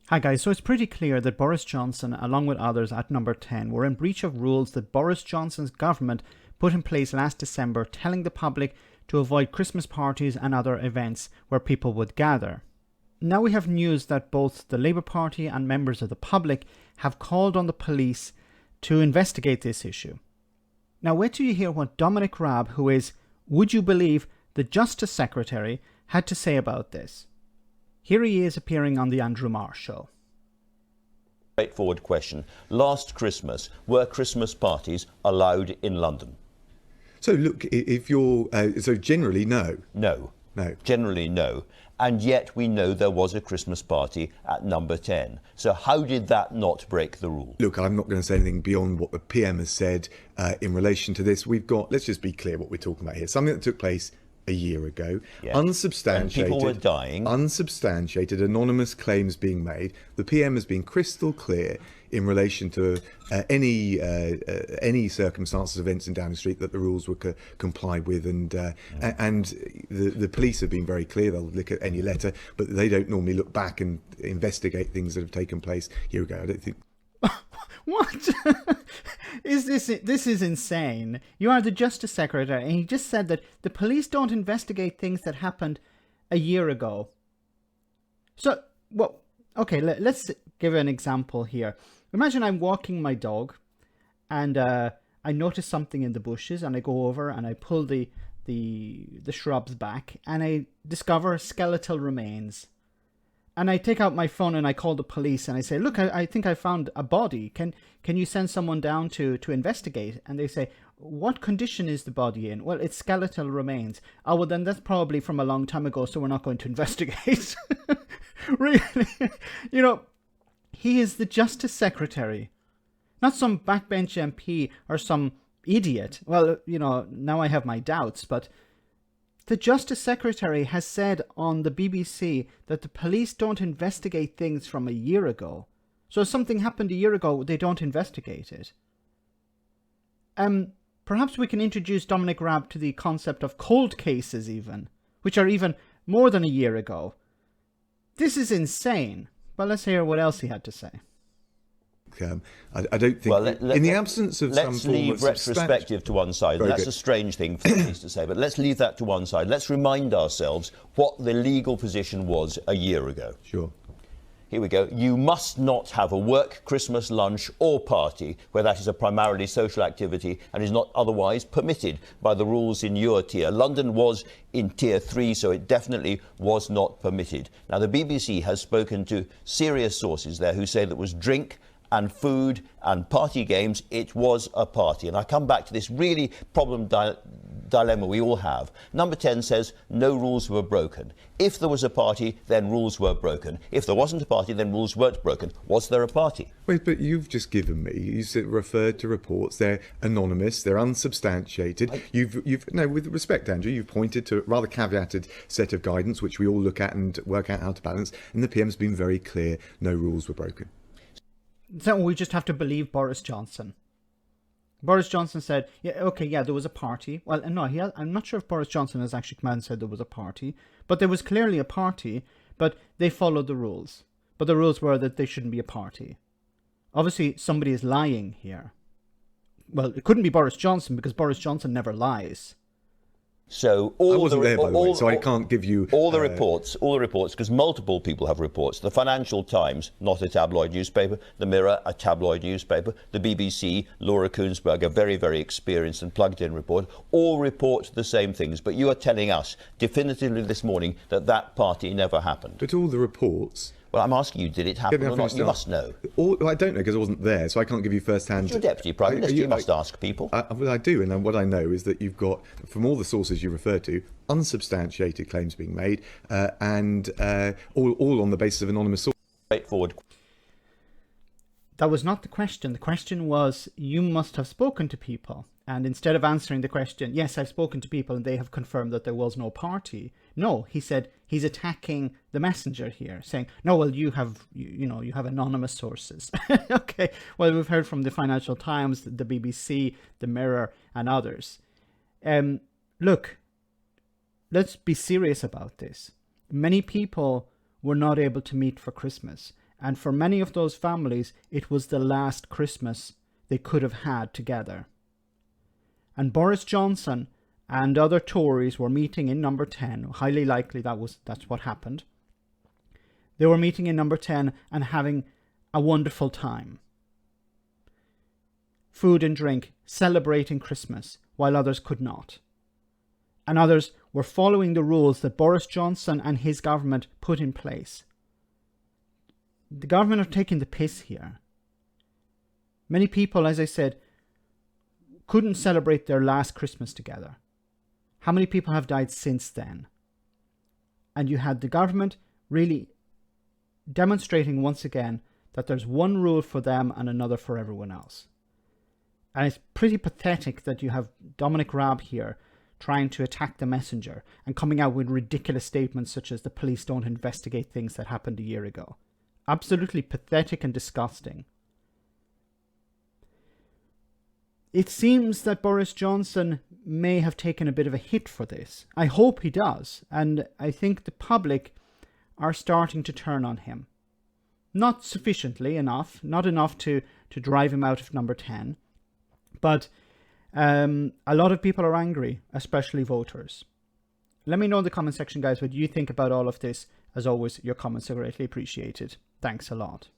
Hi guys, so it's pretty clear that Boris Johnson, along with others at number 10, were in breach of rules that Boris Johnson's government put in place last December, telling the public to avoid Christmas parties and other events where people would gather. Now we have news that both the Labour Party and members of the public have called on the police to investigate this issue. Now wait till you hear what Dominic Raab, who is, would you believe, the Justice Secretary, had to say about this. Here he is appearing on the Andrew Marr Show. Straightforward question. Last Christmas, were Christmas parties allowed in London? So look, if you're... so generally, no. No. No. Generally, no. And yet we know there was a Christmas party at number 10. So how did that not break the rule? Look, I'm not going to say anything beyond what the PM has said in relation to this. We've got... Let's just be clear what we're talking about here. Something that took place a year ago, yeah. Unsubstantiated, and people were dying. Unsubstantiated, anonymous claims being made. The PM has been crystal clear in relation to any circumstances, events in Downing Street that the rules were complied with, and the police have been very clear. They'll look at any letter, but they don't normally look back and investigate things that have taken place a year ago. I don't think. What is this? This is insane. You are the Justice Secretary, and he just said that the police don't investigate things that happened a year ago. So, well, okay, let's give an example here. Imagine I'm walking my dog, and I notice something in the bushes, and I go over and I pull the shrubs back, and I discover skeletal remains. And I take out my phone and I call the police and I say, look, I think I found a body. Can you send someone down to investigate? And they say, what condition is the body in? Well, it's skeletal remains. Oh, well, then that's probably from a long time ago, so we're not going to investigate. Really? You know, he is the Justice Secretary, not some backbench MP or some idiot. Well, you know, now I have my doubts, but... The Justice Secretary has said on the BBC that the police don't investigate things from a year ago. So if something happened a year ago, they don't investigate it. Perhaps we can introduce Dominic Raab to the concept of cold cases even, which are even more than a year ago. This is insane. Well, let's hear what else he had to say. I don't think, well, in the absence of some form of... Let's leave retrospective to one side. That's a strange thing for the police to say, but let's leave that to one side. Let's remind ourselves what the legal position was a year ago. Sure. Here we go. You must not have a work, Christmas lunch or party where that is a primarily social activity and is not otherwise permitted by the rules in your tier. London was in tier 3, so it definitely was not permitted. Now, the BBC has spoken to serious sources there who say that was drink and food and party games, it was a party. And I come back to this really dilemma we all have. Number 10 says no rules were broken. If there was a party, then rules were broken. If there wasn't a party, then rules weren't broken. Was there a party? Wait, but you've just given me, you referred to reports, they're anonymous, they're unsubstantiated. You've no, with respect, Andrew, you've pointed to a rather caveated set of guidance, which we all look at and work out how to balance, and the PM's been very clear, no rules were broken. So we just have to believe Boris Johnson. Boris Johnson said, yeah, okay, yeah, there was a party. Well, no, I'm not sure if Boris Johnson has actually come out and said there was a party, but there was clearly a party, but they followed the rules. But the rules were that they shouldn't be a party. Obviously, somebody is lying here. Well, it couldn't be Boris Johnson because Boris Johnson never lies. So I wasn't there, by the way, so I can't give you... All the reports, because multiple people have reports. The Financial Times, not a tabloid newspaper. The Mirror, a tabloid newspaper. The BBC, Laura Koonsberg, a very, very experienced and plugged-in reporter, all report the same things. But you are telling us definitively this morning that that party never happened. But all the reports... Well, I'm asking you, did it happen or not? You must know. I don't know because I wasn't there, so I can't give you first-hand... You're Deputy Prime Minister, you must ask people. Well, I do, and what I know is that you've got, from all the sources you refer to, unsubstantiated claims being made, and all on the basis of anonymous sources. Straightforward. That was not the question. The question was, you must have spoken to people. And instead of answering the question, yes, I've spoken to people and they have confirmed that there was no party. No, he said he's attacking the messenger here, saying, no, well, you have anonymous sources. Okay, well, we've heard from the Financial Times, the BBC, the Mirror, and others. Look, let's be serious about this. Many people were not able to meet for Christmas. And for many of those families, it was the last Christmas they could have had together. And Boris Johnson and other Tories were meeting in number 10. Highly likely that's what happened. They were meeting in number 10 and having a wonderful time. Food and drink, celebrating Christmas, while others could not. And others were following the rules that Boris Johnson and his government put in place. The government are taking the piss here. Many people, as I said, couldn't celebrate their last Christmas together. How many people have died since then? And you had the government really demonstrating once again that there's one rule for them and another for everyone else. And it's pretty pathetic that you have Dominic Raab here trying to attack the messenger and coming out with ridiculous statements such as the police don't investigate things that happened a year ago. Absolutely pathetic and disgusting. It seems that Boris Johnson may have taken a bit of a hit for this. I hope he does. And I think the public are starting to turn on him. Not sufficiently enough. Not enough to drive him out of number 10. But a lot of people are angry, especially voters. Let me know in the comment section, guys, what you think about all of this. As always, your comments are greatly appreciated. Thanks a lot.